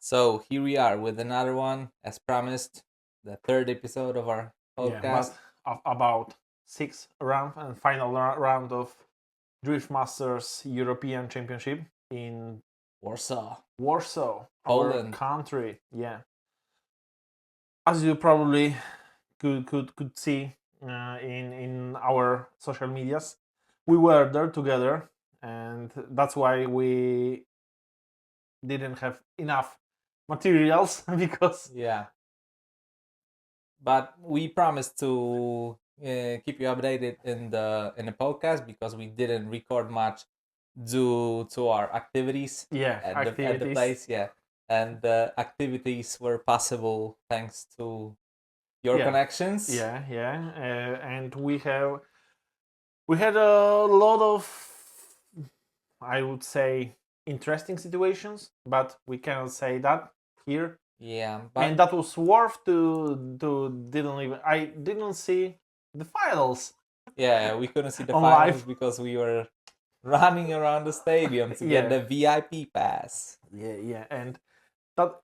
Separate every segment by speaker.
Speaker 1: So here we are with another one, as promised, the third episode of our
Speaker 2: Yeah,
Speaker 1: podcast.
Speaker 2: but about sixth round and final round of Drift Masters European Championship in
Speaker 1: Warsaw,
Speaker 2: Warsaw, our
Speaker 1: Poland.
Speaker 2: country. Yeah, as you probably could see in our social medias, we were there together, and that's why we didn't have enough materials because
Speaker 1: Yeah, but we promised to keep you updated in the podcast because we didn't record much due to our activities
Speaker 2: yeah,
Speaker 1: at the
Speaker 2: activities.
Speaker 1: place. Yeah, and the activities were possible thanks to your
Speaker 2: Yeah,
Speaker 1: connections.
Speaker 2: and we had a lot of, I would say, interesting situations, but we cannot say that here.
Speaker 1: Yeah,
Speaker 2: And
Speaker 1: but
Speaker 2: that was worth to didn't even I didn't see the finals
Speaker 1: yeah, we couldn't see the
Speaker 2: on
Speaker 1: finals
Speaker 2: live.
Speaker 1: because we were running around the stadium to get
Speaker 2: Yeah,
Speaker 1: the VIP pass.
Speaker 2: yeah, and that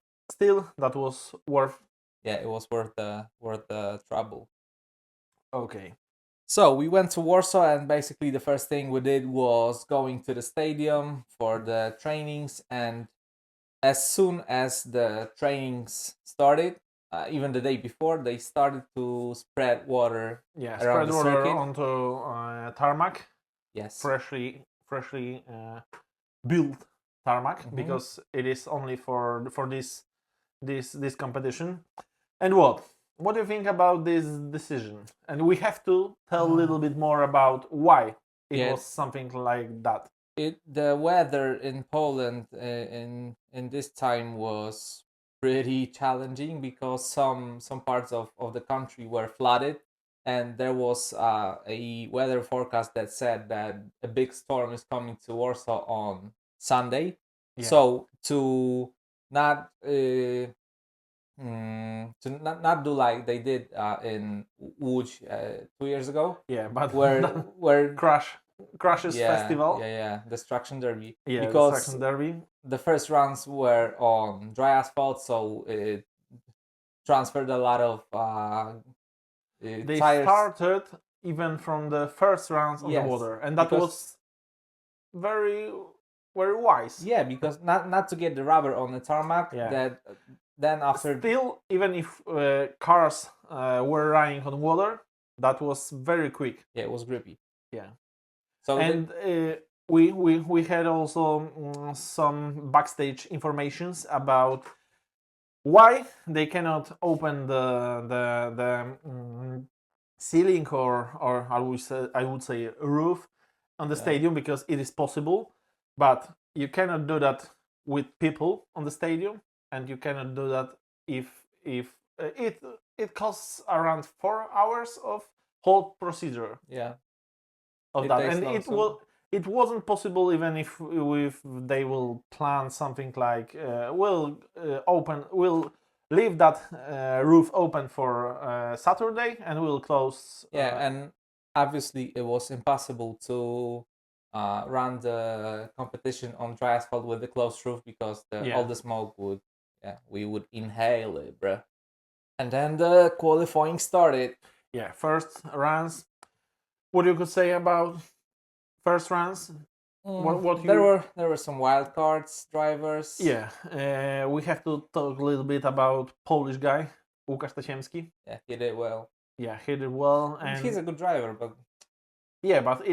Speaker 2: that was worth.
Speaker 1: Yeah, it was worth the trouble.
Speaker 2: Okay.
Speaker 1: So we went to Warsaw, and basically the first thing we did was going to the stadium for the trainings. And as soon as the trainings started, even the day before, they started to spread water
Speaker 2: Yeah,
Speaker 1: around
Speaker 2: spread
Speaker 1: the
Speaker 2: water
Speaker 1: circuit.
Speaker 2: onto tarmac,
Speaker 1: Yes.
Speaker 2: freshly built tarmac,
Speaker 1: Hmm.
Speaker 2: because it is only for this competition. And what do you think about this decision? And we have to tell a little bit more about why it
Speaker 1: Yeah,
Speaker 2: was something like that.
Speaker 1: the weather in Poland in this time was pretty challenging because some parts of the country were flooded, and there was a weather forecast that said that a big storm is coming to Warsaw on Sunday.
Speaker 2: Yeah,
Speaker 1: So not not do like they did in Łódź 2 years ago,
Speaker 2: yeah, but
Speaker 1: where
Speaker 2: crash crashes
Speaker 1: yeah,
Speaker 2: festival.
Speaker 1: yeah, Destruction Derby.
Speaker 2: Yeah,
Speaker 1: Because
Speaker 2: Destruction Derby.
Speaker 1: the first runs were on dry asphalt, so it transferred a lot of
Speaker 2: They
Speaker 1: tires.
Speaker 2: started even from the first rounds on the
Speaker 1: Yes,
Speaker 2: water, and that
Speaker 1: because
Speaker 2: was very very wise.
Speaker 1: yeah, because not to get the rubber on the tarmac.
Speaker 2: Yeah.
Speaker 1: That then after
Speaker 2: Still, even if cars were running on water, that was very quick.
Speaker 1: yeah, it was grippy.
Speaker 2: Yeah.
Speaker 1: So the
Speaker 2: And we had also some backstage informations about why they cannot open the ceiling, or I would say roof on the
Speaker 1: yeah,
Speaker 2: stadium, because it is possible, but you cannot do that with people on the stadium, and you cannot do that if it costs around 4 hours of whole procedure
Speaker 1: yeah,
Speaker 2: of
Speaker 1: it
Speaker 2: that,
Speaker 1: takes
Speaker 2: and
Speaker 1: long. So
Speaker 2: it wasn't possible even if they will plan something like we'll leave that roof open for Saturday, and we'll close.
Speaker 1: yeah, and obviously it was impossible to run the competition on dry asphalt with the closed roof because all
Speaker 2: Yeah,
Speaker 1: the smoke would, yeah, we would inhale it, bruh. And then the qualifying started.
Speaker 2: yeah. First runs. What you could say about first runs? What you?
Speaker 1: There were some wild cards drivers.
Speaker 2: Yeah, we have to talk a little bit about Polish guy Łukasz Tasiemski.
Speaker 1: Yeah, he did well.
Speaker 2: Yeah, he did well,
Speaker 1: He's
Speaker 2: and
Speaker 1: a good driver, but
Speaker 2: yeah, but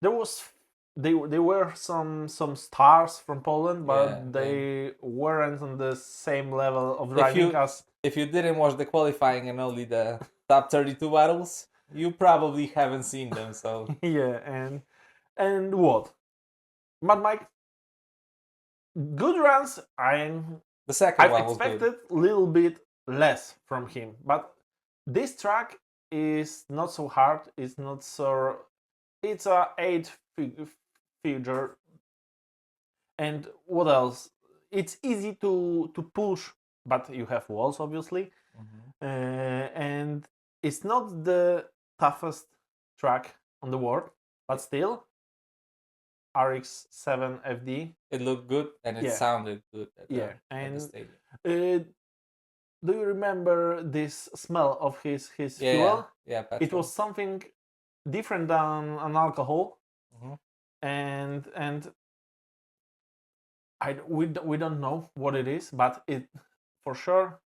Speaker 2: there was they were some stars from Poland,
Speaker 1: yeah,
Speaker 2: but they weren't on the same level of
Speaker 1: if
Speaker 2: driving
Speaker 1: you
Speaker 2: as.
Speaker 1: if you didn't watch the qualifying and only the top 32 battles, you probably haven't seen them. So
Speaker 2: Yeah, and what? Mad Mike, good runs.
Speaker 1: the second
Speaker 2: I've
Speaker 1: one was good.
Speaker 2: expected a little bit less from him, but this track is not so hard. It's not so. It's a figure. And what else? It's easy to push, but you have walls, obviously,
Speaker 1: Mhm.
Speaker 2: and it's not the toughest track on the world, but still, RX-7 FD.
Speaker 1: It looked good and it
Speaker 2: Yeah.
Speaker 1: sounded good at
Speaker 2: Yeah,
Speaker 1: at the
Speaker 2: and
Speaker 1: stadium.
Speaker 2: do you remember this smell of his
Speaker 1: Yeah,
Speaker 2: fuel?
Speaker 1: yeah,
Speaker 2: It
Speaker 1: petrol.
Speaker 2: was something different than an alcohol,
Speaker 1: Mhm.
Speaker 2: and we don't know what it is, but it for sure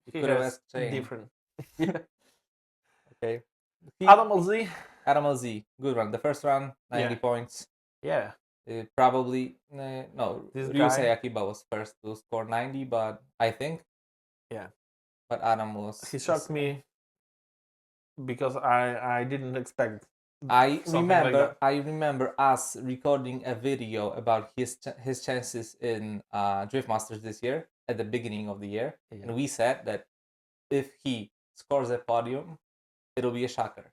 Speaker 1: You
Speaker 2: he
Speaker 1: could have
Speaker 2: has
Speaker 1: asked Shane.
Speaker 2: different.
Speaker 1: Okay.
Speaker 2: Adam LZ,
Speaker 1: Adam LZ, good run. The first run, 90
Speaker 2: Yeah.
Speaker 1: points.
Speaker 2: yeah,
Speaker 1: Probably no.
Speaker 2: This
Speaker 1: Ryusei
Speaker 2: guy-
Speaker 1: Akiba was first to score 90, but I think.
Speaker 2: Yeah.
Speaker 1: But Adam was.
Speaker 2: he shocked me because I didn't expect.
Speaker 1: I
Speaker 2: something like
Speaker 1: remember.
Speaker 2: that.
Speaker 1: I remember us recording a video about his chances in Drift Masters this year at the beginning of the year,
Speaker 2: Yeah.
Speaker 1: and we said that if he scores a podium, it'll be a shocker,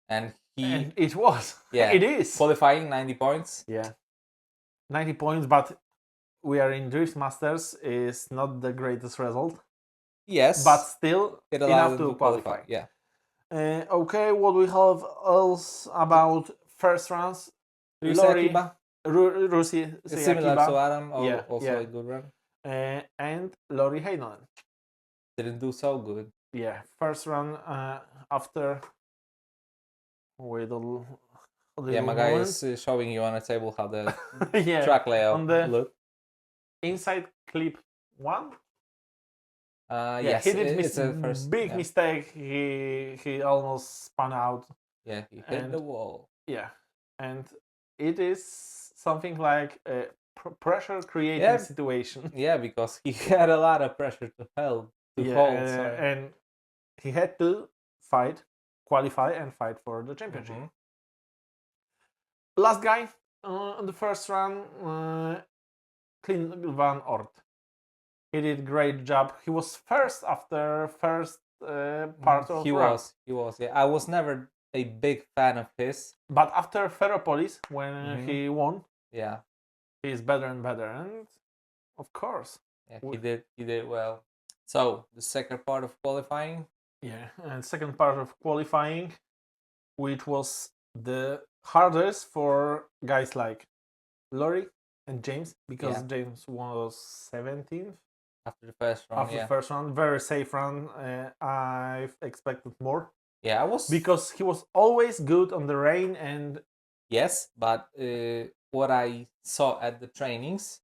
Speaker 1: and
Speaker 2: And it was.
Speaker 1: Yeah,
Speaker 2: It is.
Speaker 1: qualifying 90 points.
Speaker 2: Yeah. 90 points, but we are in Drift Masters is not the greatest result,
Speaker 1: Yes,
Speaker 2: but still
Speaker 1: it allowed
Speaker 2: enough
Speaker 1: him
Speaker 2: to qualify.
Speaker 1: Yeah.
Speaker 2: Okay, what we have else about first runs?
Speaker 1: Ryusei Akiba,
Speaker 2: Rusi
Speaker 1: similar to Adam,
Speaker 2: Yeah,
Speaker 1: also
Speaker 2: yeah.
Speaker 1: a good run.
Speaker 2: And Lori Heinonen.
Speaker 1: Didn't do so good.
Speaker 2: Yeah, first run after. Wait a little
Speaker 1: Yeah, my guy
Speaker 2: moment.
Speaker 1: is showing you on a table how the
Speaker 2: Yeah,
Speaker 1: track layout
Speaker 2: on the
Speaker 1: look.
Speaker 2: inside clip 1.
Speaker 1: Yes,
Speaker 2: he did
Speaker 1: it's a first
Speaker 2: big mistake. He almost spun out.
Speaker 1: Yeah, he hit the wall.
Speaker 2: Yeah, and it is something like a pressure creating situation.
Speaker 1: Yeah, because he had a lot of pressure to hold.
Speaker 2: And he had to qualify and fight for the championship. Last guy on the first run, Clint Van Ort. He did a great job. He was first after first part of
Speaker 1: He
Speaker 2: run.
Speaker 1: was. Yeah, I was never a big fan of his.
Speaker 2: But after Ferropolis, when he won,
Speaker 1: yeah,
Speaker 2: he's better and better. And of course,
Speaker 1: yeah, he did well. So the second part of qualifying.
Speaker 2: Yeah, and second part of qualifying, which was the hardest for guys like Laurie and James, because James was 17th
Speaker 1: after the first run.
Speaker 2: After the first run, very safe run. I've expected more.
Speaker 1: Yeah, I was,
Speaker 2: because he was always good on the rain and.
Speaker 1: Yes, but what I saw at the trainings,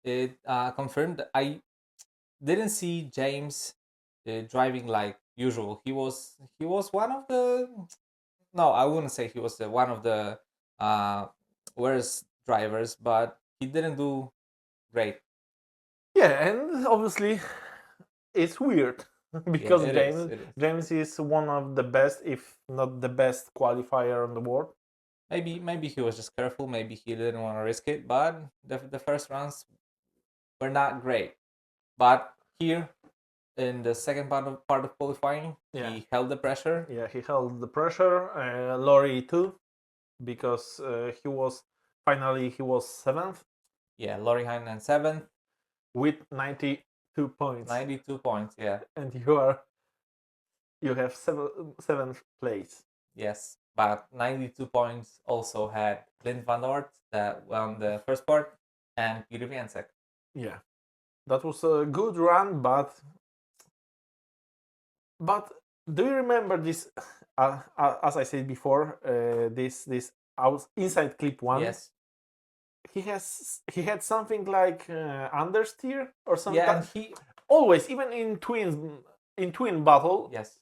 Speaker 1: it confirmed that I didn't see James driving like usual. He was one of the. No, I wouldn't say he was one of the worst drivers, but he didn't do great.
Speaker 2: Yeah, and obviously it's weird because James is one of the best, if not the best qualifier on the world.
Speaker 1: Maybe he was just careful. Maybe he didn't want to risk it. But the first runs were not great. But here in the second part of qualifying, he held the pressure.
Speaker 2: Yeah, he held the pressure. Laurie too, because he was 7th.
Speaker 1: Yeah, Laurie Heinonen 7th
Speaker 2: with 92 points.
Speaker 1: 92 points, yeah.
Speaker 2: And you have 7th place.
Speaker 1: Yes, but 92 points also had Clint Van Ort that won the first part and Peter Viancek.
Speaker 2: Yeah, that was a good run, but do you remember this? As I said before, this inside clip 1.
Speaker 1: Yes.
Speaker 2: He had something like understeer or something.
Speaker 1: Yeah, and he
Speaker 2: always, even in twin battle.
Speaker 1: Yes.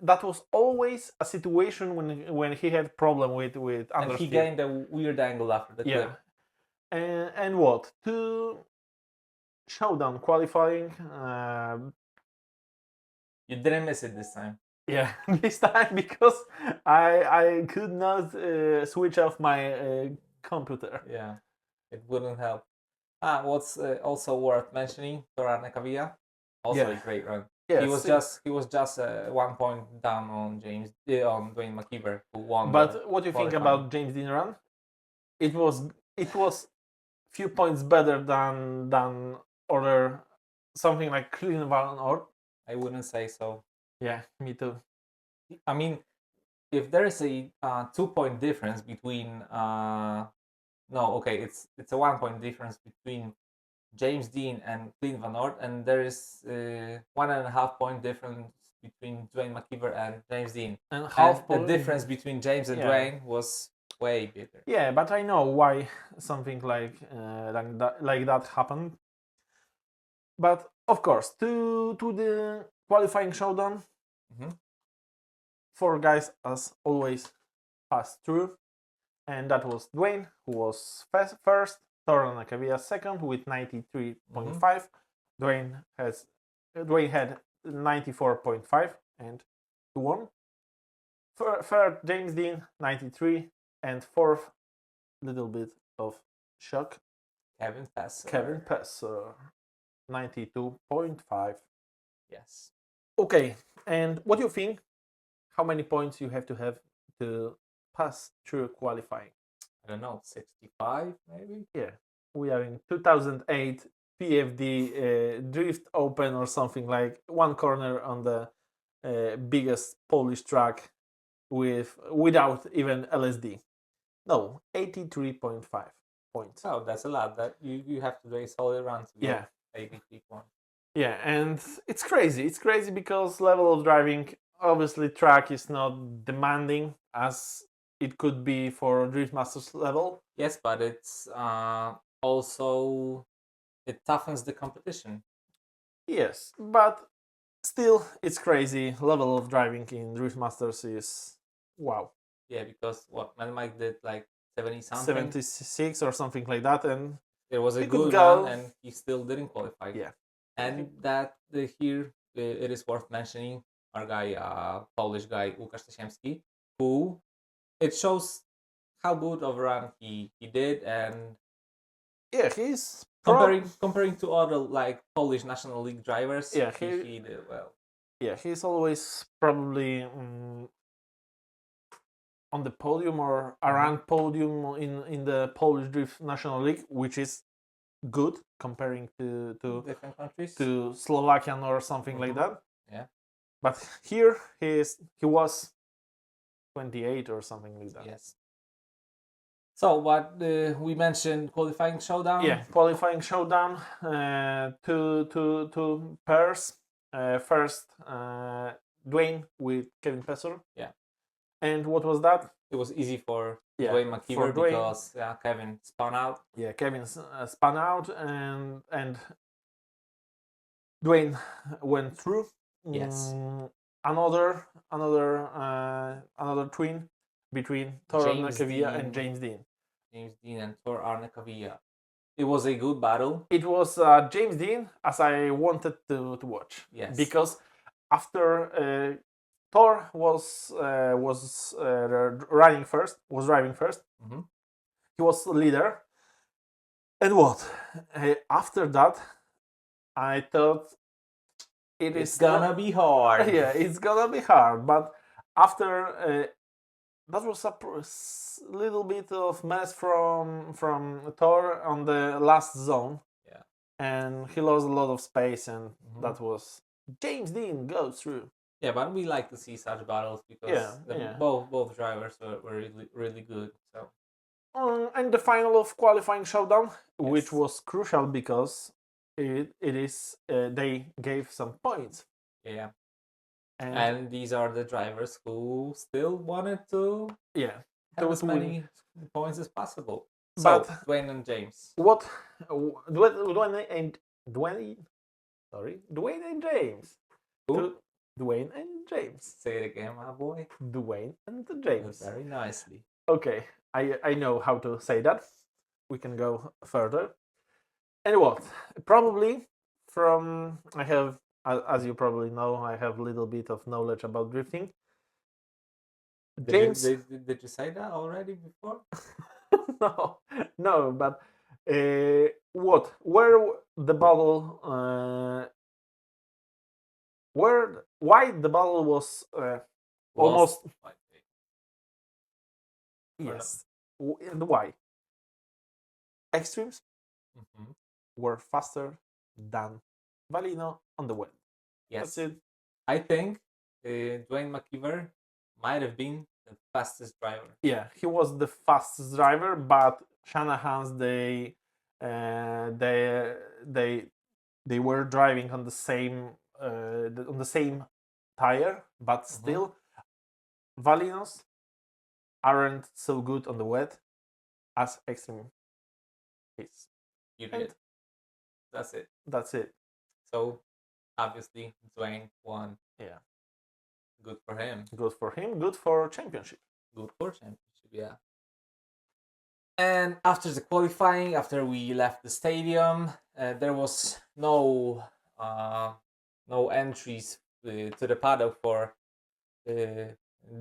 Speaker 2: That was always a situation when he had problem with understeer.
Speaker 1: And he gained a weird angle after the clip.
Speaker 2: And what? To showdown qualifying.
Speaker 1: You didn't miss it this time.
Speaker 2: Yeah, this time because I could not switch off my computer.
Speaker 1: Yeah, it wouldn't help. What's also worth mentioning, Toran Ekavia, also a great run. Yes, he was just 1 point down on James on Dwayne McKeever, who won.
Speaker 2: But what do you think about James Dean run? It was few points better than other, something like Clint Van Ort.
Speaker 1: I wouldn't say so.
Speaker 2: Yeah, me too.
Speaker 1: I mean, if there is a 2 point difference between no, okay, it's a 1 point difference between James Dean and Clint Van Ort, and there is 1.5 point difference between Dwayne McKeever and James Dean.
Speaker 2: And
Speaker 1: And
Speaker 2: half
Speaker 1: the
Speaker 2: point.
Speaker 1: difference between James and
Speaker 2: Yeah.
Speaker 1: Dwayne was way bigger.
Speaker 2: Yeah, but I know why something like that happened. But of course, to the qualifying showdown,
Speaker 1: Mhm.
Speaker 2: 4 guys as always passed through, and that was Dwayne, who was first, Toran Nakavia second with 93.5. Dwayne had 94.5 and won. Third, James Dean 93, and fourth, little bit of shock,
Speaker 1: Kevin Passer.
Speaker 2: Kevin Passer 92.5.
Speaker 1: Yes.
Speaker 2: Okay, and what do you think? How many points you have to pass through qualifying?
Speaker 1: I don't know, 65 maybe?
Speaker 2: Yeah, we are in 2008 PFD Drift Open or something, like one corner on the biggest Polish track without even LSD. No, 83.5 points.
Speaker 1: Oh, that's a lot. That you have to do a solid run to go
Speaker 2: Yeah.
Speaker 1: 83 points.
Speaker 2: Yeah, and it's crazy. It's crazy because level of driving, obviously track is not demanding as it could be for Drift Masters level.
Speaker 1: Yes, but it's also it toughens the competition.
Speaker 2: Yes, but still it's crazy. Level of driving in Drift Masters is wow.
Speaker 1: Yeah, because what Mad Mike did like 70 something.
Speaker 2: 76 or something like that, and
Speaker 1: It was a
Speaker 2: he could
Speaker 1: good
Speaker 2: go-
Speaker 1: run, and he still didn't qualify.
Speaker 2: yeah.
Speaker 1: And that here it is worth mentioning our guy, Polish guy Łukasz Tasiemski, who it shows how good of a run he did, and
Speaker 2: Yeah, he's
Speaker 1: comparing to other like Polish National League drivers,
Speaker 2: Yeah,
Speaker 1: he did well.
Speaker 2: yeah, he's always probably on the podium or around podium in the Polish Drift National League, which is good comparing to
Speaker 1: Different countries.
Speaker 2: to Slovakian or something like that.
Speaker 1: Yeah.
Speaker 2: But here he was 28 or something like that.
Speaker 1: Yes. So what we mentioned qualifying showdown.
Speaker 2: Yeah, qualifying showdown. Two pairs. First, Dwayne with Kevin Pesser.
Speaker 1: Yeah.
Speaker 2: And what was that?
Speaker 1: It was easy for
Speaker 2: Yeah,
Speaker 1: Dwayne
Speaker 2: for
Speaker 1: McKeever
Speaker 2: Dwayne.
Speaker 1: because Kevin spun out.
Speaker 2: Yeah, Kevin spun out and Dwayne went through.
Speaker 1: Yes.
Speaker 2: Another twin between Tor
Speaker 1: James
Speaker 2: Nakavia
Speaker 1: Dean.
Speaker 2: and James Dean.
Speaker 1: James Dean and Tor Arne Kavia. It was a good battle.
Speaker 2: It was James Dean as I wanted to watch.
Speaker 1: Yes.
Speaker 2: Because after Thor was driving first,
Speaker 1: Mhm.
Speaker 2: he was the leader. And what? After that, I thought
Speaker 1: It's gonna be hard.
Speaker 2: Yeah, it's gonna be hard. But after that was a little bit of mess from Thor on the last zone.
Speaker 1: Yeah.
Speaker 2: And he lost a lot of space, and that was James Dean goes through.
Speaker 1: Yeah, but we like to see such battles because both drivers were really, really good. So.
Speaker 2: And the final of qualifying showdown, which was crucial because it is they gave some points.
Speaker 1: Yeah. And these are the drivers who still wanted to have as many points as possible. So Dwayne and James.
Speaker 2: What Dwayne and James.
Speaker 1: Who?
Speaker 2: Dwayne and James.
Speaker 1: Say it again, my boy.
Speaker 2: Dwayne and James.
Speaker 1: Very nicely.
Speaker 2: Okay, I know how to say that. We can go further. And what? Probably from I have, as you probably know, I have a little bit of knowledge about drifting. James,
Speaker 1: did you say that already before?
Speaker 2: no, but what? Where the bottle? Why the bottle was almost? Yes, and why? Extremes were faster than Valino on the wet.
Speaker 1: Yes.
Speaker 2: That's it.
Speaker 1: I think Dwayne McKeever might have been the fastest driver.
Speaker 2: Yeah, he was the fastest driver, but Shanahan's uh, they they they were driving on the same tire, but still Valinos aren't so good on the wet as Extreme is.
Speaker 1: You
Speaker 2: And
Speaker 1: did. That's it.
Speaker 2: that's it.
Speaker 1: So obviously Dwayne won.
Speaker 2: Yeah.
Speaker 1: Good for him.
Speaker 2: Good for him. Good for championship.
Speaker 1: Good for championship, yeah. And after the qualifying, after we left the stadium, there was no entries to the paddock for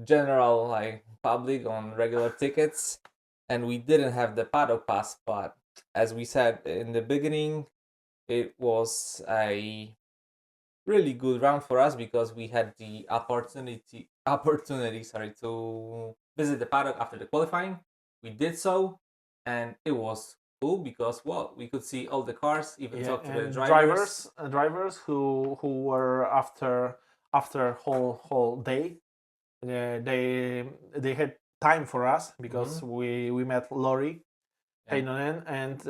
Speaker 1: general public on regular tickets, and we didn't have the paddock pass. But as we said in the beginning, it was a really good round for us because we had the opportunity to visit the paddock after the qualifying. We did so, and it was cool because we could see all the cars, even talk to the
Speaker 2: drivers who were after whole day. They had time for us because we met Lori Heinonen, and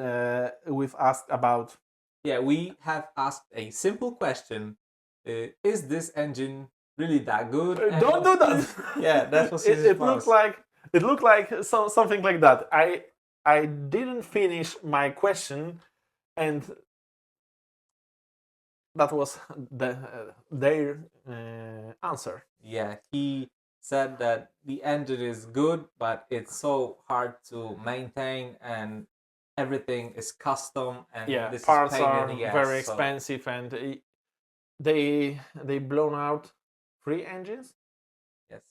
Speaker 2: we've asked about.
Speaker 1: Yeah, we have asked a simple question: is this engine really that good?
Speaker 2: Don't do that.
Speaker 1: Yeah, that was
Speaker 2: it looked like something like that. I didn't finish my question, and that was their answer.
Speaker 1: Yeah, he said that the engine is good, but it's so hard to maintain, and everything is custom, and this
Speaker 2: parts
Speaker 1: is pain
Speaker 2: are
Speaker 1: in the ass,
Speaker 2: very expensive, and they blown out 3 engines.
Speaker 1: Yes,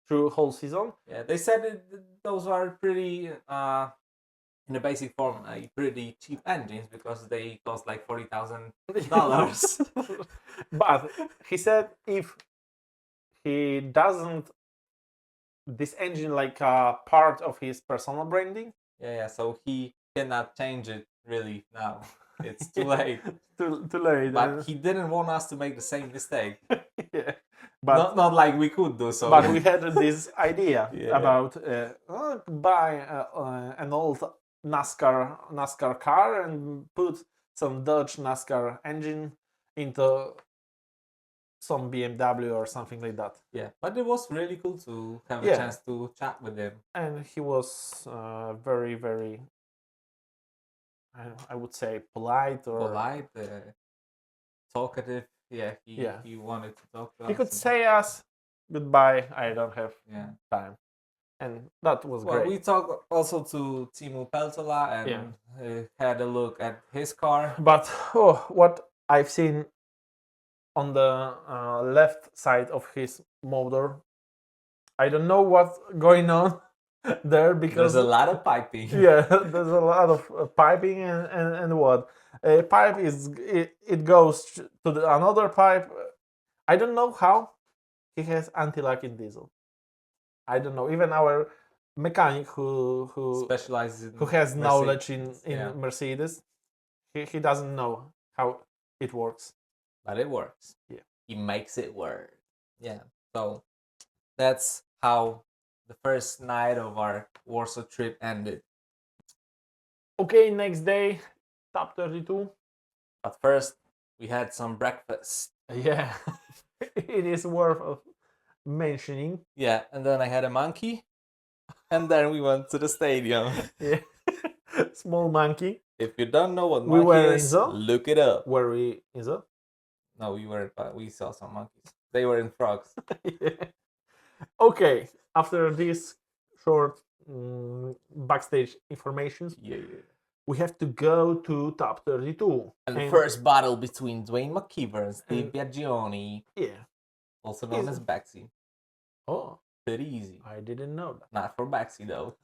Speaker 2: through whole season.
Speaker 1: Yeah, they said those are pretty in the basic form pretty cheap engines because they cost like $40,000.
Speaker 2: But he said if he doesn't this engine like a part of his personal branding.
Speaker 1: Yeah, so he cannot change it really now. It's too late.
Speaker 2: too late.
Speaker 1: But he didn't want us to make the same mistake.
Speaker 2: Yeah. But
Speaker 1: not like we could do so.
Speaker 2: But we had this idea about buy an old NASCAR car and put some Dodge NASCAR engine into some BMW or something like that.
Speaker 1: Yeah, but it was really cool to have a chance to chat with him.
Speaker 2: And he was very, very, I would say, polite
Speaker 1: talkative. Yeah, he wanted to talk to us.
Speaker 2: He could say us goodbye. I don't have time, and that was great.
Speaker 1: We talked also to Teemu Peltola and had a look at his car.
Speaker 2: But what I've seen on the left side of his motor, I don't know what's going on there because
Speaker 1: there's a lot of piping.
Speaker 2: Yeah, there's a lot of piping and what a pipe it goes to another pipe. I don't know how he has anti-lock in diesel. I don't know. Even our mechanic who
Speaker 1: specializes
Speaker 2: who has knowledge in Mercedes, he doesn't know how it works.
Speaker 1: But it works.
Speaker 2: Yeah,
Speaker 1: he makes it work. Yeah, so that's how the first night of our Warsaw trip ended.
Speaker 2: Okay, next day, top 32.
Speaker 1: But first, we had some breakfast.
Speaker 2: Yeah, it is worth of mentioning.
Speaker 1: Yeah, and then I had a monkey, and then we went to the stadium.
Speaker 2: Yeah, small monkey.
Speaker 1: If you don't know what monkey is, look it up.
Speaker 2: Were we in Zo?
Speaker 1: No, we weren't, but we saw some monkeys. They were in frogs.
Speaker 2: Yeah. Okay, after this short backstage informations, we have to go to top 32.
Speaker 1: And the first battle between Dwayne McKeever and Steve Biaggioni.
Speaker 2: Yeah.
Speaker 1: Also known as Baxi.
Speaker 2: Oh.
Speaker 1: Pretty easy.
Speaker 2: I didn't know that.
Speaker 1: Not for Baxi, though.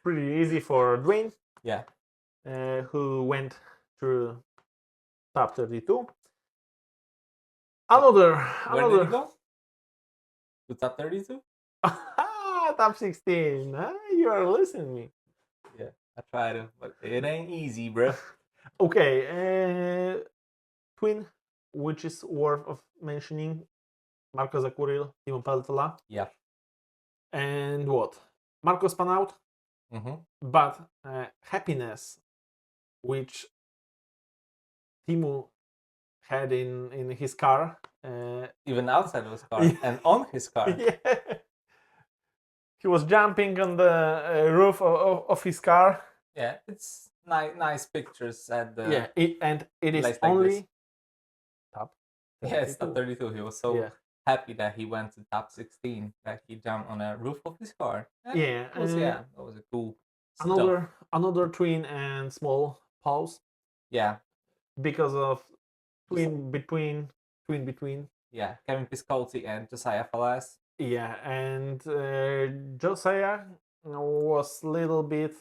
Speaker 2: Pretty easy for Dwayne.
Speaker 1: Yeah.
Speaker 2: Who went through top 32. Where
Speaker 1: did he go? To top 32?
Speaker 2: Top 16. You are listening to me.
Speaker 1: Yeah, I tried to, but it ain't easy, bro.
Speaker 2: Okay. Twin, which is worth of mentioning. Marco Zakuril, Teemu Peltola.
Speaker 1: Yeah.
Speaker 2: And what? Marco spun out. but happiness, which Timu had in his car,
Speaker 1: Even outside of his car
Speaker 2: Yeah.
Speaker 1: and on his car.
Speaker 2: yeah, he was jumping on the roof of his car.
Speaker 1: Yeah, it's nice pictures at the
Speaker 2: Yeah, it is
Speaker 1: place like
Speaker 2: only
Speaker 1: this.
Speaker 2: top.
Speaker 1: Yeah, it's
Speaker 2: 32.
Speaker 1: top 32. He was so
Speaker 2: Yeah.
Speaker 1: happy that he went to top 16, that he jumped on a roof of his car. And
Speaker 2: Yeah,
Speaker 1: that was a cool stuff.
Speaker 2: another twin and small pause
Speaker 1: Yeah,
Speaker 2: because of twin between.
Speaker 1: yeah. Kevin Piscotti and Josiah Falas.
Speaker 2: Yeah, and Josiah was little bit.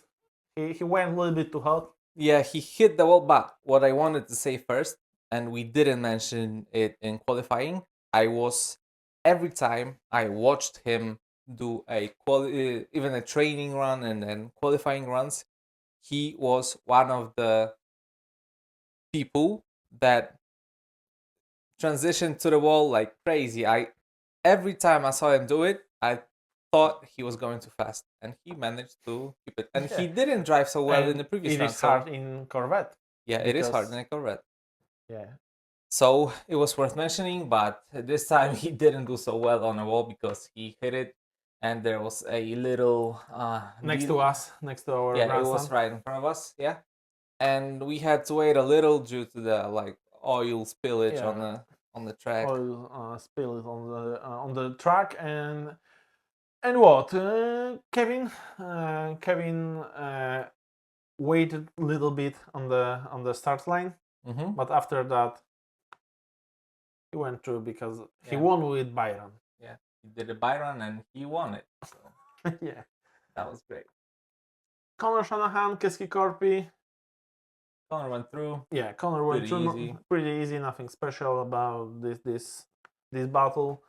Speaker 2: He went a little bit too hot.
Speaker 1: Yeah, he hit the wall. But what I wanted to say first, and we didn't mention it in qualifying, I was every time I watched him do even a training run and then qualifying runs, he was one of the people that transitioned to the wall like crazy. Every time I saw him do it, I thought he was going too fast, and he managed to keep it. And he
Speaker 2: Yeah.
Speaker 1: didn't drive so well in
Speaker 2: And
Speaker 1: the previous
Speaker 2: it
Speaker 1: run.
Speaker 2: is hard in Corvette.
Speaker 1: Yeah, it is hard
Speaker 2: because-
Speaker 1: in a Corvette.
Speaker 2: Yeah.
Speaker 1: So it was worth mentioning, but this time he didn't do so well on the wall because he hit it, and there was a little
Speaker 2: Next to us, next to our
Speaker 1: Yeah, it
Speaker 2: grandstand.
Speaker 1: was right in front of us. Yeah, and we had to wait a little due to the like oil spillage
Speaker 2: Yeah.
Speaker 1: on the track.
Speaker 2: Oil spilled on the track and what? Kevin waited a little bit on the start line,
Speaker 1: Mm-hmm.
Speaker 2: but after that he went through because he
Speaker 1: Yeah.
Speaker 2: won with Byron.
Speaker 1: Yeah, he did a Byron and he won it. So
Speaker 2: Yeah.
Speaker 1: that was great.
Speaker 2: Connor Shanahan, Keski Corpi.
Speaker 1: Connor went through.
Speaker 2: Yeah, Connor went
Speaker 1: Pretty
Speaker 2: through.
Speaker 1: easy.
Speaker 2: Pretty easy. Nothing special about this battle.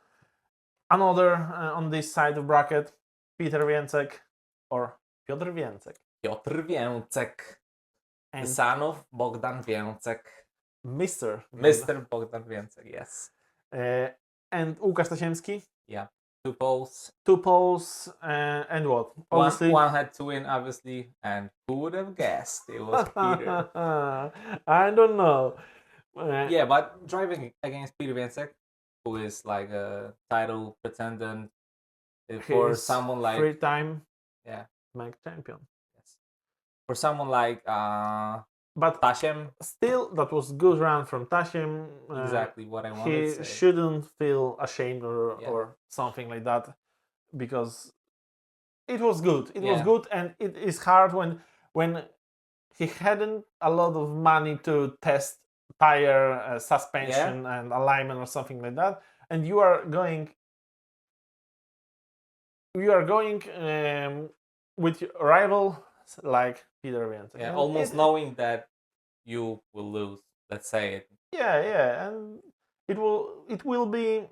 Speaker 2: Another on this side of bracket, Peter Więcek or Piotr Więcek.
Speaker 1: Piotr Więcek, the
Speaker 2: And
Speaker 1: son of Bogdan Więcek.
Speaker 2: Mr.
Speaker 1: Bogdan Więcek, yes.
Speaker 2: And Łukasz Tasiemski.
Speaker 1: Yeah, 2 poles.
Speaker 2: 2 poles and what? Obviously,
Speaker 1: One had to win, obviously, and who would have guessed it was Peter?
Speaker 2: I don't know.
Speaker 1: Yeah, but driving against Peter Więcek, who is like a title pretendant for
Speaker 2: He's
Speaker 1: someone like
Speaker 2: 3-time
Speaker 1: yeah,
Speaker 2: MAC champion.
Speaker 1: yes. For someone like
Speaker 2: But
Speaker 1: Tasiem,
Speaker 2: still, that was good run from Tasiem.
Speaker 1: exactly what I wanted
Speaker 2: He
Speaker 1: to say.
Speaker 2: shouldn't feel ashamed
Speaker 1: Yeah.
Speaker 2: or something like that because it was good. It was
Speaker 1: Yeah.
Speaker 2: good, and it is hard when he hadn't a lot of money to test tire suspension and alignment or something like that, and you are going with your rival like Peter Więcek.
Speaker 1: Yeah,
Speaker 2: And
Speaker 1: almost knowing that you will lose. Let's say it.
Speaker 2: Yeah, and it will be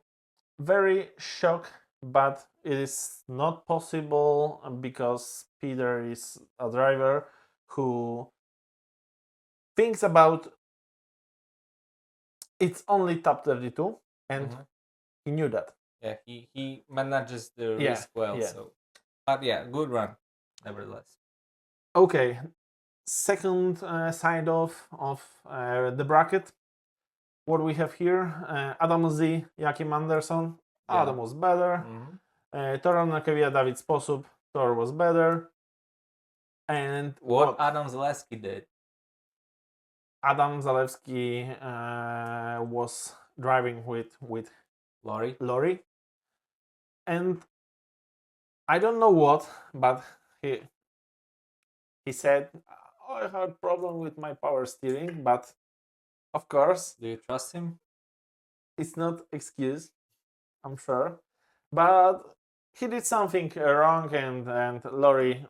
Speaker 2: very shock, but it is not possible because Peter is a driver who thinks about it's only top 32, and
Speaker 1: Mhm.
Speaker 2: he knew that.
Speaker 1: Yeah, he manages the
Speaker 2: Yeah,
Speaker 1: risk well.
Speaker 2: yeah.
Speaker 1: So, but yeah, good run, nevertheless.
Speaker 2: Okay, second side of the bracket. What we have here: Adam Z, Joachim Anderson.
Speaker 1: Yeah.
Speaker 2: Adam was better.
Speaker 1: Mhm.
Speaker 2: Tor Nakewia, Dawid Sposób. Tor was better. And
Speaker 1: What Adam Zaleski did.
Speaker 2: Adam Zalewski was driving with
Speaker 1: Lori.
Speaker 2: and I don't know what, but he said, I had problem with my power steering, but of course
Speaker 1: Do you trust him?
Speaker 2: it's not excuse, I'm sure, but he did something wrong, and Lori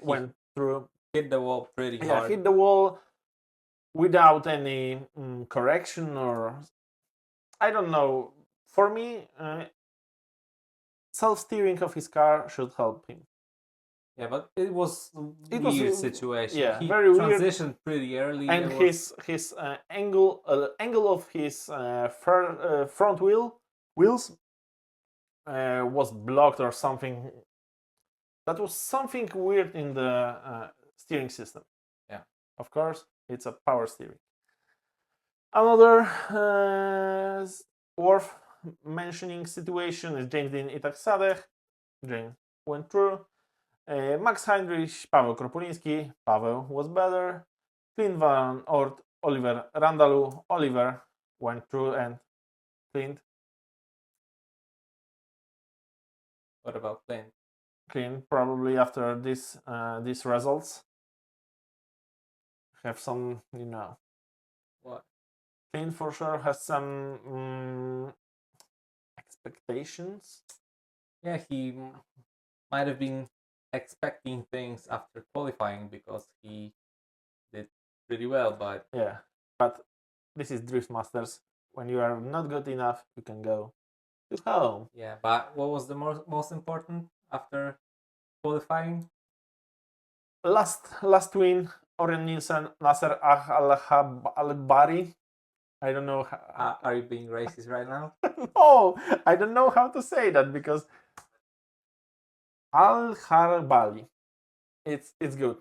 Speaker 2: went through.
Speaker 1: Hit the wall pretty
Speaker 2: Yeah,
Speaker 1: hard.
Speaker 2: hit the wall without any correction, or I don't know. For me, self-steering of his car should help him.
Speaker 1: Yeah, but it was a
Speaker 2: It was
Speaker 1: weird
Speaker 2: a-
Speaker 1: situation.
Speaker 2: yeah,
Speaker 1: he
Speaker 2: very weird.
Speaker 1: transitioned pretty early.
Speaker 2: And
Speaker 1: It was-
Speaker 2: his angle of his front wheels was blocked or something. that was something weird in the steering system.
Speaker 1: Yeah.
Speaker 2: Of course, it's a power steering. Another worth mentioning situation is James Dean Itak Sadech. James went through. Max Heinrich, Paweł Kropuliński. Paweł was better. Clint Van Ort, Oliver Randalu. Oliver went through, and Clint.
Speaker 1: What about Clint?
Speaker 2: Clint probably after these results have some,
Speaker 1: What?
Speaker 2: Clint for sure has some expectations.
Speaker 1: Yeah, he might have been expecting things after qualifying because he did pretty well, but
Speaker 2: Yeah, but this is Drift Masters. When you are not good enough, you can go to home.
Speaker 1: yeah. But what was the most important after qualifying?
Speaker 2: Last win, Orion Nielsen, Nasser Al-Bari. I don't know.
Speaker 1: Are you being racist right now?
Speaker 2: No, I don't know how to say that because Al-Harbali. It's good.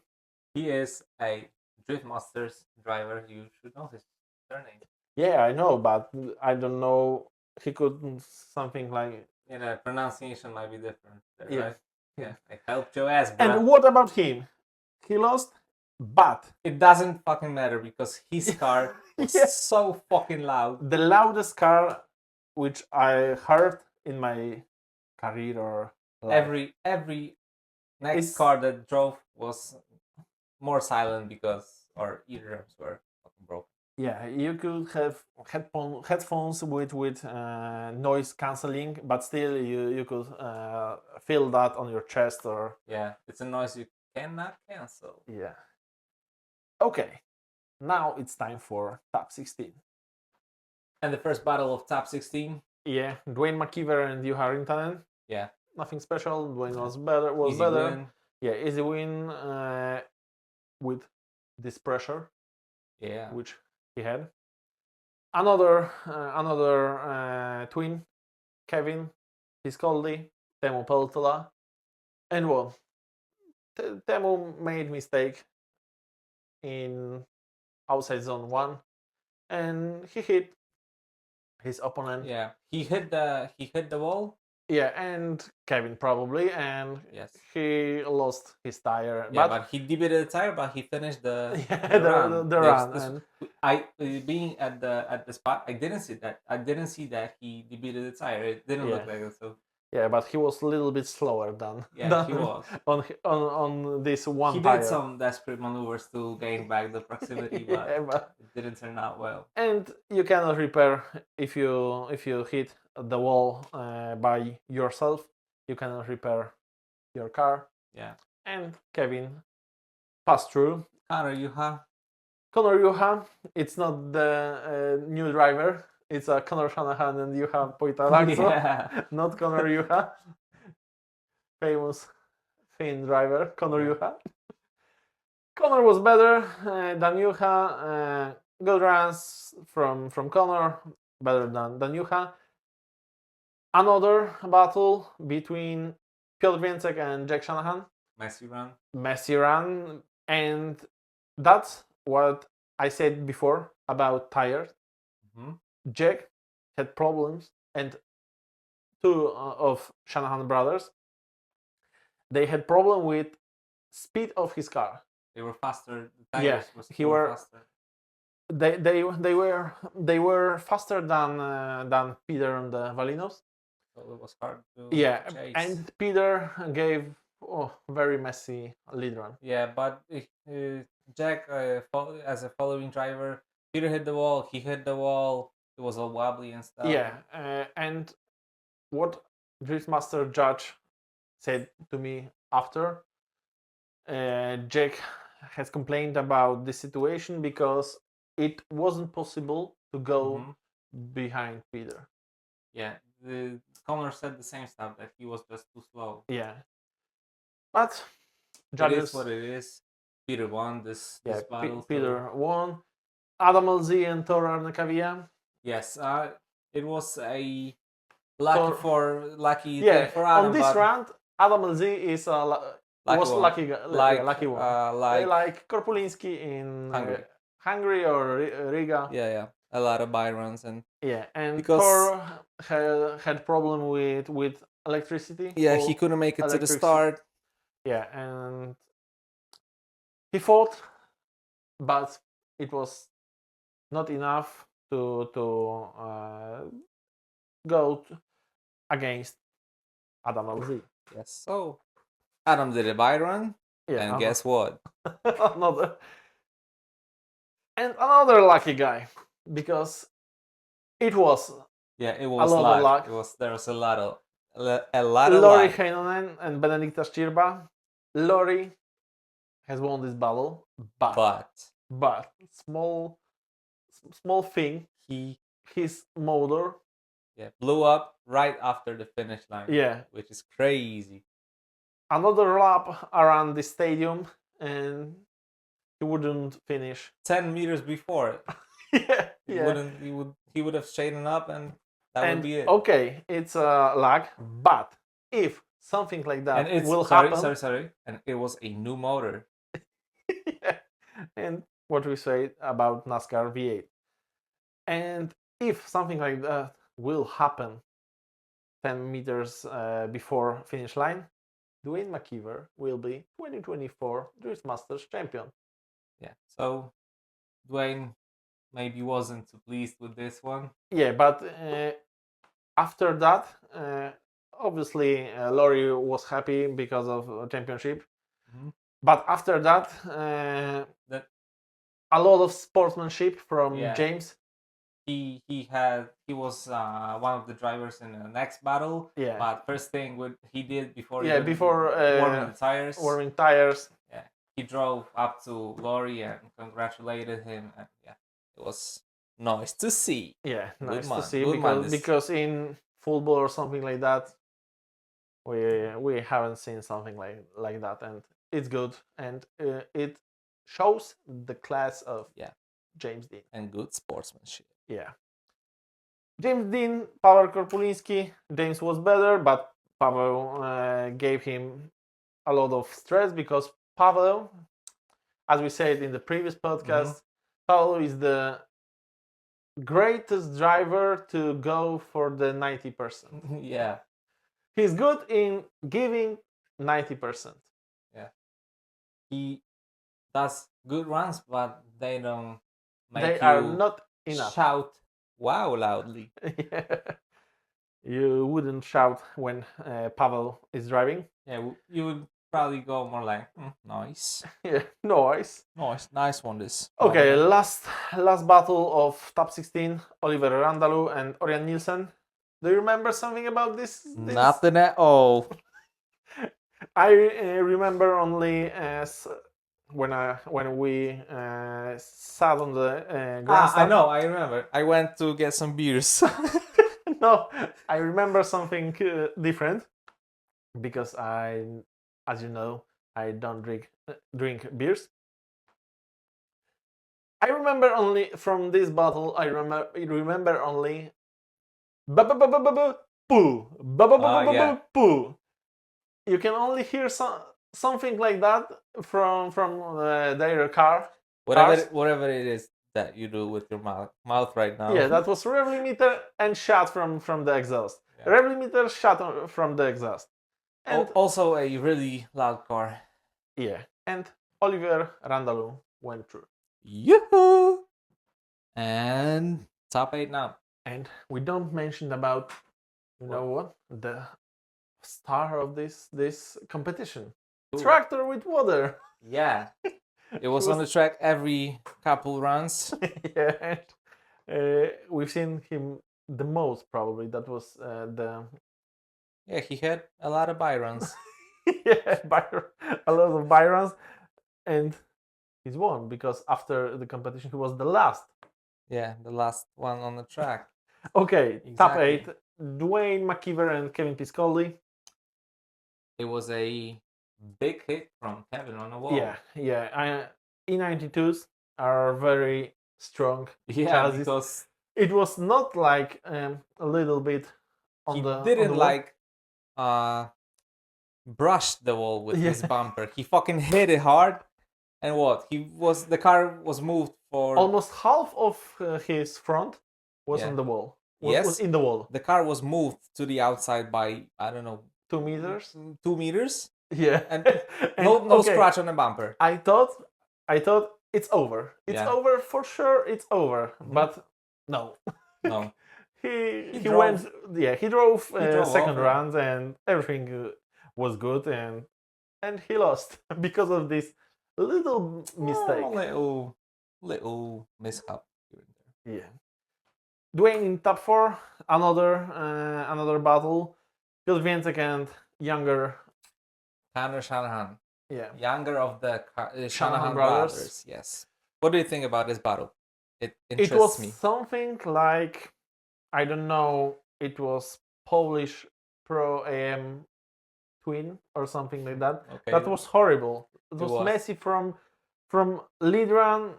Speaker 1: He is a Drift Masters driver. You should know his surname.
Speaker 2: Yeah, I know, but I don't know. He could something like.
Speaker 1: Yeah, the pronunciation might be different. There,
Speaker 2: Yeah.
Speaker 1: right? Yeah, I helped your ass, bro.
Speaker 2: And what about him? He lost, but
Speaker 1: It doesn't fucking matter because his car was
Speaker 2: Yeah.
Speaker 1: so fucking loud.
Speaker 2: the loudest car which I heard in my career or life.
Speaker 1: Every next
Speaker 2: It's-
Speaker 1: car that drove was more silent because our eardrums were fucking broken.
Speaker 2: Yeah, you could have headphones with noise cancelling, but still you could feel that on your chest or
Speaker 1: Yeah, it's a noise you cannot cancel.
Speaker 2: yeah. Okay, now it's time for top 16.
Speaker 1: And the first battle of top 16.
Speaker 2: Yeah, Dwayne McKeever and Juha Rintanen.
Speaker 1: Yeah,
Speaker 2: Nothing special. Dwayne was better. Was
Speaker 1: easy
Speaker 2: better.
Speaker 1: win.
Speaker 2: Yeah, easy win with this pressure
Speaker 1: Yeah,
Speaker 2: which he had. Another twin, Kevin Piscoldi, Teemu Peltola, and well, Teemu made mistake in outside zone 1, and he hit his opponent.
Speaker 1: yeah. He hit the wall.
Speaker 2: Yeah, and Kevin probably, and
Speaker 1: Yes.
Speaker 2: he lost his tire.
Speaker 1: Yeah, but he debated the tire, but he finished the
Speaker 2: yeah,
Speaker 1: run.
Speaker 2: the
Speaker 1: There's
Speaker 2: run.
Speaker 1: this-
Speaker 2: And
Speaker 1: I being at the spot, I didn't see that. I didn't see that he debated the tire. It didn't look
Speaker 2: Yeah.
Speaker 1: like it. So
Speaker 2: yeah, but he was a little bit slower than
Speaker 1: yeah, he was.
Speaker 2: on this one
Speaker 1: He
Speaker 2: tire.
Speaker 1: did some desperate maneuvers to gain back the proximity, but
Speaker 2: Yeah, but-
Speaker 1: it didn't turn out well.
Speaker 2: and you cannot repair if you hit the wall by yourself. You cannot repair your car.
Speaker 1: Yeah.
Speaker 2: And Kevin passed through.
Speaker 1: Connor, you have
Speaker 2: Connor Juha, it's not the new driver. It's a Connor Shanahan and Juha Poitalakso,
Speaker 1: yeah.
Speaker 2: not Connor Juha. Famous Finn driver, Connor
Speaker 1: Yeah.
Speaker 2: Juha. Connor was better than Juha. Good runs from Connor, better than Juha. Another battle between Piotr Więcek and Jack Shanahan.
Speaker 1: Messy run.
Speaker 2: Messy run, and that's what I said before about tires.
Speaker 1: Mhm.
Speaker 2: Jack had problems, and two of Shanahan brothers, they had problem with speed of his car.
Speaker 1: They were faster. The tires
Speaker 2: Yeah,
Speaker 1: were
Speaker 2: were-
Speaker 1: faster.
Speaker 2: They were faster than Peter and the Valinos.
Speaker 1: So it was hard to
Speaker 2: Yeah,
Speaker 1: chase.
Speaker 2: and Peter gave very messy lead run.
Speaker 1: Yeah, but Jack, as a following driver, Peter hit the wall. He hit the wall. It was all wobbly and stuff.
Speaker 2: Yeah, and what Driftmaster Judge said to me after, Jack has complained about the situation because it wasn't possible to go
Speaker 1: Mhm.
Speaker 2: behind Peter.
Speaker 1: Yeah, the Connor said the same stuff, that he was just too slow.
Speaker 2: Yeah, but
Speaker 1: It
Speaker 2: judges.
Speaker 1: is what it is. Peter won this battle. so-
Speaker 2: Peter won. Adam LZ and Thor Arnekavia.
Speaker 1: Yes, it was a lucky
Speaker 2: Yeah,
Speaker 1: thing for Adam.
Speaker 2: on this
Speaker 1: but
Speaker 2: round, Adam LZ is
Speaker 1: Lucky
Speaker 2: was
Speaker 1: one.
Speaker 2: lucky
Speaker 1: Like
Speaker 2: lucky one.
Speaker 1: like
Speaker 2: Korpulinski in
Speaker 1: Hungary.
Speaker 2: Hungary or Riga.
Speaker 1: Yeah, a lot of byruns and
Speaker 2: Yeah, and
Speaker 1: because
Speaker 2: Thor had problem with electricity.
Speaker 1: yeah,
Speaker 2: full
Speaker 1: he couldn't make it to the
Speaker 2: electricity.
Speaker 1: start.
Speaker 2: Yeah, and he fought, but it was not enough to go against Adam LZ.
Speaker 1: Yes, so Adam did a byrun,
Speaker 2: Yeah,
Speaker 1: and guess what?
Speaker 2: another another lucky guy, because it was
Speaker 1: Yeah, it was
Speaker 2: lot of luck.
Speaker 1: There was a lot of
Speaker 2: Lori
Speaker 1: luck.
Speaker 2: Heinonen and Benedikta Stirba. Lori has won this battle, but small thing,
Speaker 1: he
Speaker 2: his motor,
Speaker 1: blew up right after the finish line.
Speaker 2: yeah,
Speaker 1: which is crazy.
Speaker 2: another lap around the stadium, and he wouldn't finish.
Speaker 1: 10 meters before,
Speaker 2: yeah,
Speaker 1: he would have straightened up, and that would be it.
Speaker 2: Okay, it's a lag, but if something like that
Speaker 1: And
Speaker 2: will happen,
Speaker 1: sorry, and it was a new motor.
Speaker 2: yeah, and what we say about NASCAR V8, and if something like that will happen 10 meters before finish line, Dwayne McKeever will be 2024 Drift Masters champion.
Speaker 1: Yeah, so Dwayne maybe wasn't too pleased with this one.
Speaker 2: Yeah, but after that, obviously Lori was happy because of championship.
Speaker 1: Mm-hmm.
Speaker 2: But after that, a lot of sportsmanship from James.
Speaker 1: He was one of the drivers in the next battle.
Speaker 2: Yeah.
Speaker 1: But first thing he did before
Speaker 2: warming tires.
Speaker 1: Yeah, he drove up to Lori and congratulated him, and yeah, it was nice to see.
Speaker 2: Yeah, nice
Speaker 1: to
Speaker 2: see because in football or something like that, we haven't seen something like that, and it's good, and it shows the class of James Dean
Speaker 1: and good sportsmanship.
Speaker 2: Yeah. James Dean, Paweł Korpulinski. James was better, but Paweł gave him a lot of stress because Paweł, as we said in the previous podcast, Paweł is the greatest driver to go for the 90%.
Speaker 1: Yeah.
Speaker 2: He's good in giving 90%.
Speaker 1: Yeah. He does good runs, but they don't
Speaker 2: are not enough.
Speaker 1: Shout wow loudly.
Speaker 2: Yeah. You wouldn't shout when Paweł is driving.
Speaker 1: Yeah, you would probably go more like nice.
Speaker 2: Yeah, nice
Speaker 1: one. This.
Speaker 2: Okay, last battle of top 16, Oliver Randalou and Orion Nielsen. Do you remember something about this?
Speaker 1: Nothing at all.
Speaker 2: I remember only when we sat on the grandstand.
Speaker 1: I remember. I went to get some beers.
Speaker 2: No, I remember something different because as you know, I don't drink beers. I remember only from this battle. I remember only poo. Poo. You can only hear something like that from their car.
Speaker 1: Whatever it is that you do with your mouth right now.
Speaker 2: Yeah, that was rev limiter and shot from the exhaust. Yeah. Rev limiter shot from the exhaust.
Speaker 1: And also a really loud car.
Speaker 2: Yeah, and Oliver Randalou went through.
Speaker 1: Yoo-hoo! And top 8 now.
Speaker 2: And we don't mention about, you know what? The star of this competition. Ooh. Tractor with water.
Speaker 1: Yeah. It was on the track every couple runs.
Speaker 2: Yeah. We've seen him the most probably. That was the...
Speaker 1: Yeah, he had a lot of byruns.
Speaker 2: Yeah, a lot of byruns. And he's won because after the competition he was the last.
Speaker 1: Yeah, the last one on the track.
Speaker 2: Okay, exactly. Top 8. Dwayne McKeever and Kevin Piscoli.
Speaker 1: It was a big hit from Kevin on the wall.
Speaker 2: Yeah. E92s are very strong.
Speaker 1: Yeah,
Speaker 2: chassis.
Speaker 1: Because
Speaker 2: it was not like a little bit on the.
Speaker 1: Didn't
Speaker 2: on the
Speaker 1: like brushed the wall with his
Speaker 2: Yeah.
Speaker 1: bumper. He fucking hit it hard, and what? The car was moved for
Speaker 2: Almost half of his front was
Speaker 1: yeah.
Speaker 2: on the wall. Was
Speaker 1: Yes,
Speaker 2: in the wall.
Speaker 1: the car was moved to the outside by I don't know
Speaker 2: 2 meters.
Speaker 1: 2 meters,
Speaker 2: Yeah.
Speaker 1: and
Speaker 2: And
Speaker 1: no
Speaker 2: okay,
Speaker 1: scratch on the bumper.
Speaker 2: I thought it's over. It's
Speaker 1: Yeah.
Speaker 2: over for sure. It's over.
Speaker 1: Mhm.
Speaker 2: But no.
Speaker 1: No,
Speaker 2: he
Speaker 1: drove-
Speaker 2: went. Yeah, he drove,
Speaker 1: drove
Speaker 2: second
Speaker 1: off, yeah.
Speaker 2: round, and everything was good, and he lost because of this little mistake.
Speaker 1: Little mishap here and there.
Speaker 2: Yeah. Dwayne in top 4, another battle. Piotr Więcek and younger,
Speaker 1: Tanner Shanahan,
Speaker 2: yeah,
Speaker 1: younger of the Shanahan
Speaker 2: Shanahan
Speaker 1: brothers.
Speaker 2: brothers.
Speaker 1: Yes. What do you think about this battle? It
Speaker 2: it
Speaker 1: interests
Speaker 2: was
Speaker 1: me.
Speaker 2: something like, I don't know, it was Polish Pro AM twin or something like that.
Speaker 1: Okay.
Speaker 2: That was horrible. It was
Speaker 1: was.
Speaker 2: messy from lead run,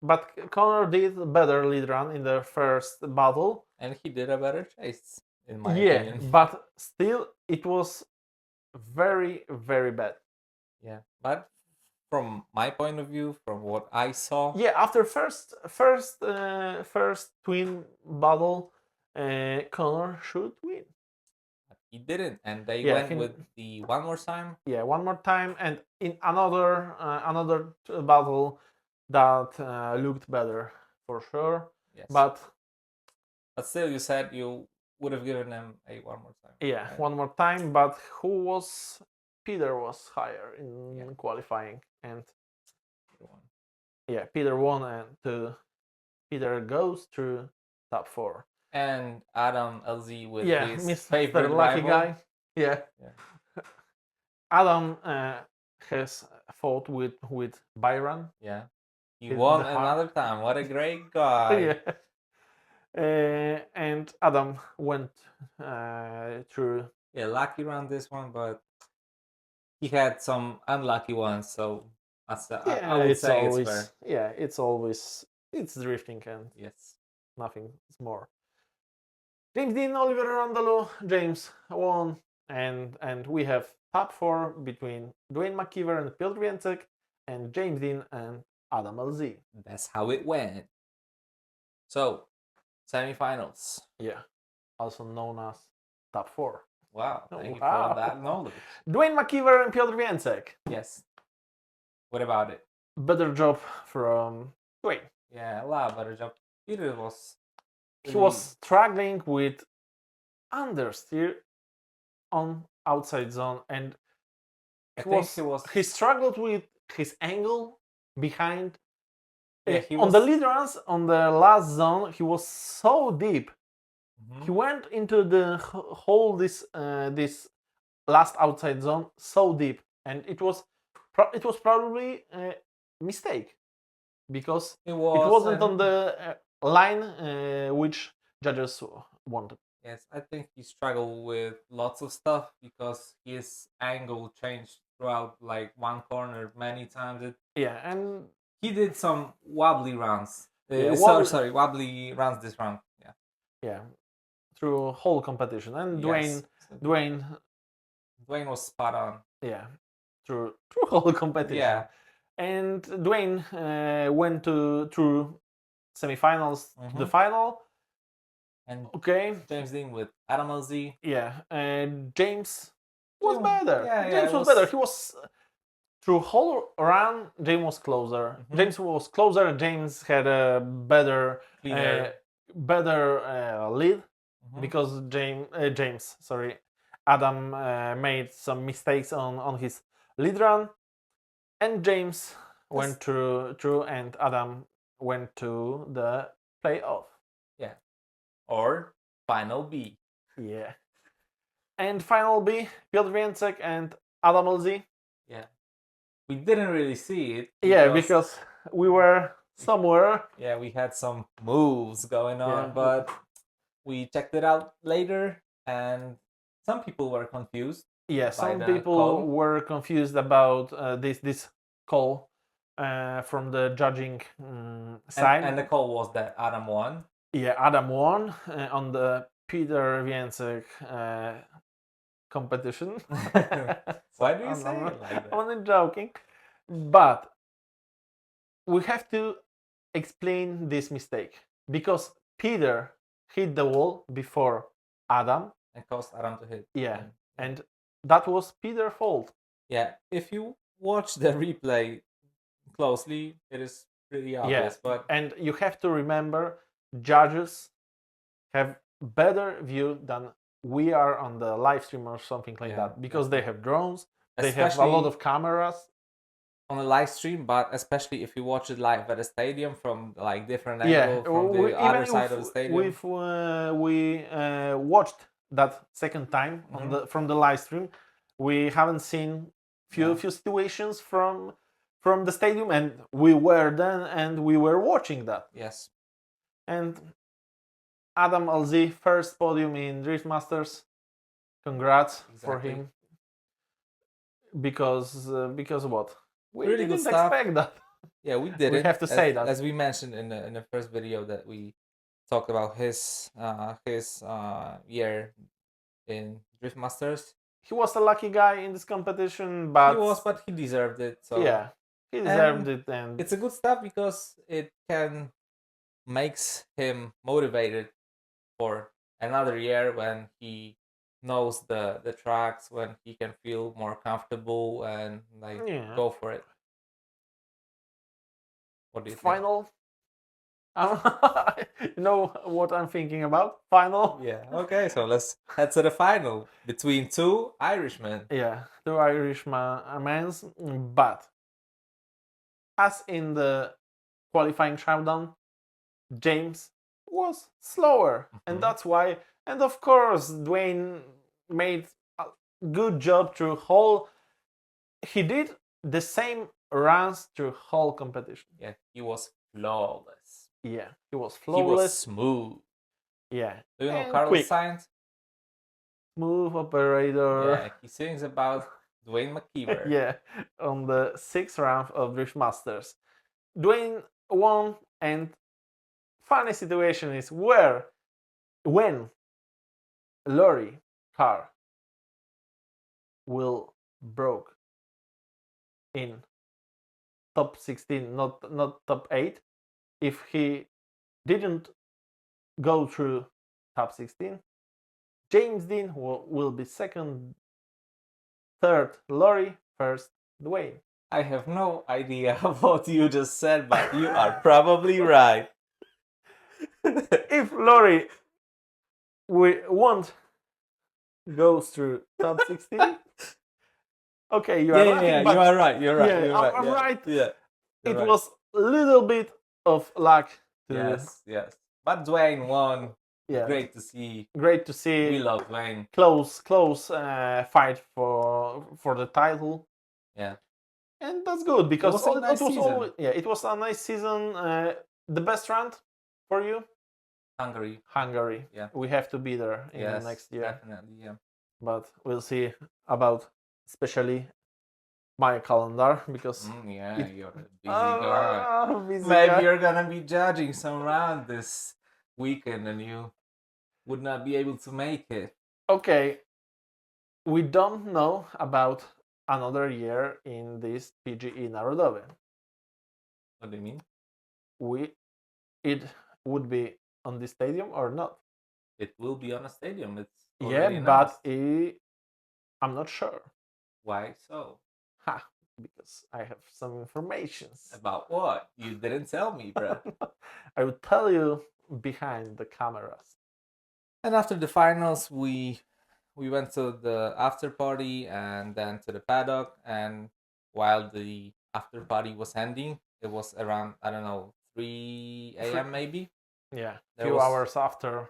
Speaker 2: but Connor did better lead run in the first battle.
Speaker 1: And he did a better chase, in my
Speaker 2: Yeah,
Speaker 1: opinion.
Speaker 2: but still it was very, very bad.
Speaker 1: Yeah, but from my point of view, from what I saw,
Speaker 2: Yeah, after first twin battle, Connor should win.
Speaker 1: he didn't, and they
Speaker 2: Yeah,
Speaker 1: went with the one more time.
Speaker 2: Yeah, one more time, and in another battle that looked better for sure.
Speaker 1: Yes,
Speaker 2: But
Speaker 1: still, you said you would have given them a one more time.
Speaker 2: yeah,
Speaker 1: right?
Speaker 2: one more time. But Peter was higher in
Speaker 1: Yeah.
Speaker 2: qualifying, and
Speaker 1: He won.
Speaker 2: yeah, Peter won, and Peter goes through top 4.
Speaker 1: And Adam LZ with
Speaker 2: Yeah,
Speaker 1: his
Speaker 2: Mr.
Speaker 1: favorite
Speaker 2: Lucky
Speaker 1: rival.
Speaker 2: Guy. Yeah.
Speaker 1: Yeah.
Speaker 2: Adam has fought with Byron.
Speaker 1: Yeah, he
Speaker 2: He's
Speaker 1: won
Speaker 2: the heart.
Speaker 1: another time. What a great guy!
Speaker 2: Yeah. And Adam went through.
Speaker 1: Yeah, lucky round this one, but he had some unlucky ones. So I would
Speaker 2: It's
Speaker 1: say
Speaker 2: always
Speaker 1: it's fair.
Speaker 2: it's drifting and
Speaker 1: Yes.
Speaker 2: nothing more. James Dean, Oliver Randall, James won, and we have top 4 between Dwayne McKeever and Piotr Więcek, and James Dean and Adam LZ.
Speaker 1: That's how it went. So, semifinals.
Speaker 2: Yeah, also known as top 4.
Speaker 1: Wow, thank you
Speaker 2: Wow.
Speaker 1: for that knowledge.
Speaker 2: Dwayne McKeever and Piotr Więcek.
Speaker 1: Yes. What about it?
Speaker 2: Better job from Dwayne.
Speaker 1: Yeah, a lot better job. Peter was.
Speaker 2: He was struggling with understeer on outside zone, and he struggled with his angle behind.
Speaker 1: Yeah,
Speaker 2: on the lead runs on the last zone, he was so deep.
Speaker 1: Mhm.
Speaker 2: He went into the whole this last outside zone so deep, and it was probably a mistake because
Speaker 1: It
Speaker 2: it wasn't on
Speaker 1: and-
Speaker 2: the line which judges wanted.
Speaker 1: Yes, I think he struggled with lots of stuff because his angle changed throughout like one corner many times.
Speaker 2: Yeah, and
Speaker 1: He did some wobbly runs.
Speaker 2: Yeah,
Speaker 1: Wobbly runs this round. Yeah.
Speaker 2: yeah, through whole competition, and
Speaker 1: Yes.
Speaker 2: Dwayne,
Speaker 1: Dwayne was spot on.
Speaker 2: yeah, through whole competition.
Speaker 1: Yeah.
Speaker 2: And Dwayne went through semifinals to the
Speaker 1: Mhm.
Speaker 2: final.
Speaker 1: And
Speaker 2: Okay,
Speaker 1: James Dean with Adam LZ.
Speaker 2: yeah, and James was
Speaker 1: James-
Speaker 2: better.
Speaker 1: yeah,
Speaker 2: James
Speaker 1: it
Speaker 2: was better.
Speaker 1: was-
Speaker 2: He was through whole run. James was closer.
Speaker 1: Mhm.
Speaker 2: James was closer. James had a better
Speaker 1: Cleaner.
Speaker 2: lead
Speaker 1: Mhm.
Speaker 2: because James, sorry, Adam made some mistakes on his lead run, and James went through, and Adam went to the playoff.
Speaker 1: Or final B.
Speaker 2: Yeah. And final B, Piotr Więcek and Adam LZ.
Speaker 1: We didn't really see it.
Speaker 2: Yeah, because we were somewhere.
Speaker 1: Yeah, we had some moves going on,
Speaker 2: Yeah.
Speaker 1: but we checked it out later, and some people were confused.
Speaker 2: Yeah,
Speaker 1: By
Speaker 2: some
Speaker 1: the
Speaker 2: people
Speaker 1: call?
Speaker 2: were confused about this call from the judging side.
Speaker 1: And the call was that Adam won.
Speaker 2: Yeah, Adam won on the Peter Więcek competition.
Speaker 1: Why do you
Speaker 2: I'm,
Speaker 1: say
Speaker 2: I'm,
Speaker 1: it like that?
Speaker 2: I'm only joking, but we have to explain this mistake because Peter hit the wall before Adam.
Speaker 1: And caused Adam to hit.
Speaker 2: Yeah,
Speaker 1: him.
Speaker 2: and that was Peter's fault.
Speaker 1: Yeah, if you watch the replay closely, it is pretty
Speaker 2: Yeah,
Speaker 1: obvious. But
Speaker 2: and you have to remember, judges have better view than we are on the live stream or something like
Speaker 1: Yeah,
Speaker 2: that because they have drones, they have a
Speaker 1: especially
Speaker 2: lot of cameras.
Speaker 1: on a live stream, but especially if you watch it live at a stadium from like different
Speaker 2: Yeah,
Speaker 1: angle from the other side of the stadium.
Speaker 2: if we watched that second time on the from the live stream, we haven't seen few situations from the stadium, and we were then and we were watching that.
Speaker 1: Yes.
Speaker 2: And Adam LZ, first podium in Drift Masters. Congrats for him. Because what? We
Speaker 1: really
Speaker 2: didn't
Speaker 1: good stuff.
Speaker 2: expect that.
Speaker 1: Yeah, we did.
Speaker 2: We have to say that,
Speaker 1: as we mentioned in the first video that we talked about his year in Drift Masters.
Speaker 2: He was a lucky guy in this competition, but
Speaker 1: he deserved it. So
Speaker 2: yeah, he deserved it, and
Speaker 1: it's a good stuff because it makes him motivated for another year when he knows the tracks, when he can feel more comfortable and go for it. What do you
Speaker 2: final? You know what I'm thinking about? Final?
Speaker 1: Yeah. Okay, so let's head to the final between two Irishmen.
Speaker 2: Yeah, two Irishman, but as in the qualifying showdown, James was slower, and that's why. And of course, Dwayne made a good job through whole. He did the same runs through whole competition.
Speaker 1: Yeah, he was flawless.
Speaker 2: Yeah, he was flawless. He was
Speaker 1: smooth.
Speaker 2: Yeah.
Speaker 1: Do you know Carlos Sainz?
Speaker 2: Smooth operator.
Speaker 1: Yeah, he sings about Dwayne McKeever.
Speaker 2: Yeah, on the 6th round of Drift Masters. Dwayne won, and funny situation is when Laurie car will broke in top 16, not top 8, if he didn't go through top 16, James Dean will be second, third Laurie, first Dwayne.
Speaker 1: I have no idea what you just said, but you are probably right.
Speaker 2: If Laurie won't go through top 16, okay, you are
Speaker 1: right. You are right. You're right.
Speaker 2: Yeah, I'm right.
Speaker 1: Yeah,
Speaker 2: it was a little bit of luck.
Speaker 1: Yes. But Dwayne won.
Speaker 2: Yeah,
Speaker 1: great to see. We love Dwayne.
Speaker 2: Close fight for the title.
Speaker 1: Yeah,
Speaker 2: and that's good because
Speaker 1: it was
Speaker 2: it was a nice season. The best round for you? Hungary. Yeah, we have to be there in the next year.
Speaker 1: Definitely. Yeah,
Speaker 2: but we'll see about especially my calendar because
Speaker 1: you're a busy guy. Maybe you're gonna be judging some round this weekend and you would not be able to make it.
Speaker 2: Okay, we don't know about another year in this PGE Narodowy.
Speaker 1: What do you mean?
Speaker 2: It would be on the stadium or not?
Speaker 1: It will be on a stadium. It's
Speaker 2: but I'm not sure.
Speaker 1: Why so?
Speaker 2: Because I have some information.
Speaker 1: About what? You didn't tell me, bro.
Speaker 2: I will tell you behind the cameras.
Speaker 1: And after the finals, we went to the after party and then to the paddock. And while the after party was ending, it was around 3 a.m. maybe.
Speaker 2: Yeah, a few hours after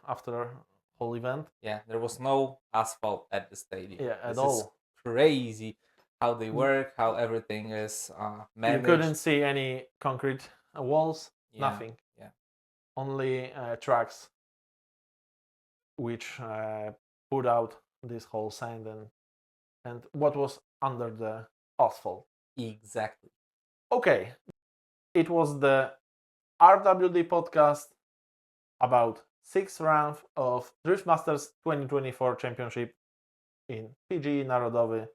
Speaker 2: whole event.
Speaker 1: Yeah, there was no asphalt at the stadium.
Speaker 2: Yeah, at all.
Speaker 1: Crazy how they work, how everything is managed.
Speaker 2: You couldn't see any concrete walls, nothing.
Speaker 1: Yeah,
Speaker 2: only tracks which put out this whole sand and what was under the asphalt.
Speaker 1: Exactly.
Speaker 2: Okay, it was the RWD podcast about 6th round of Drift Masters 2024 Championship. in PG Narodowy.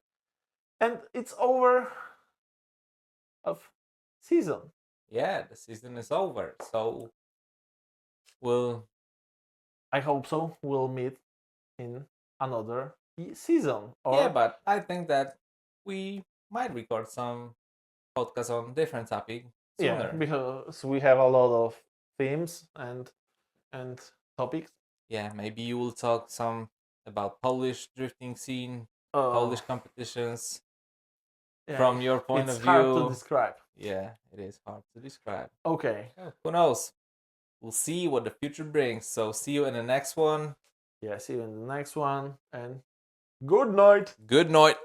Speaker 2: And it's over of season.
Speaker 1: Yeah, the season is over. So we'll
Speaker 2: I hope so. We'll meet in another season. Or
Speaker 1: yeah, but I think that we might record some podcasts on different topic
Speaker 2: yeah,
Speaker 1: sooner.
Speaker 2: because we have a lot of themes and topics.
Speaker 1: Yeah, maybe you will talk some about Polish drifting scene,
Speaker 2: Uh,
Speaker 1: Polish competitions
Speaker 2: yeah,
Speaker 1: from your point
Speaker 2: it's
Speaker 1: of
Speaker 2: hard to
Speaker 1: view.
Speaker 2: describe.
Speaker 1: Yeah, it is hard to describe.
Speaker 2: Okay.
Speaker 1: Oh, who knows? We'll see what the future brings. So see you in the next one.
Speaker 2: Yeah, see you in the next one and good night.
Speaker 1: Good night.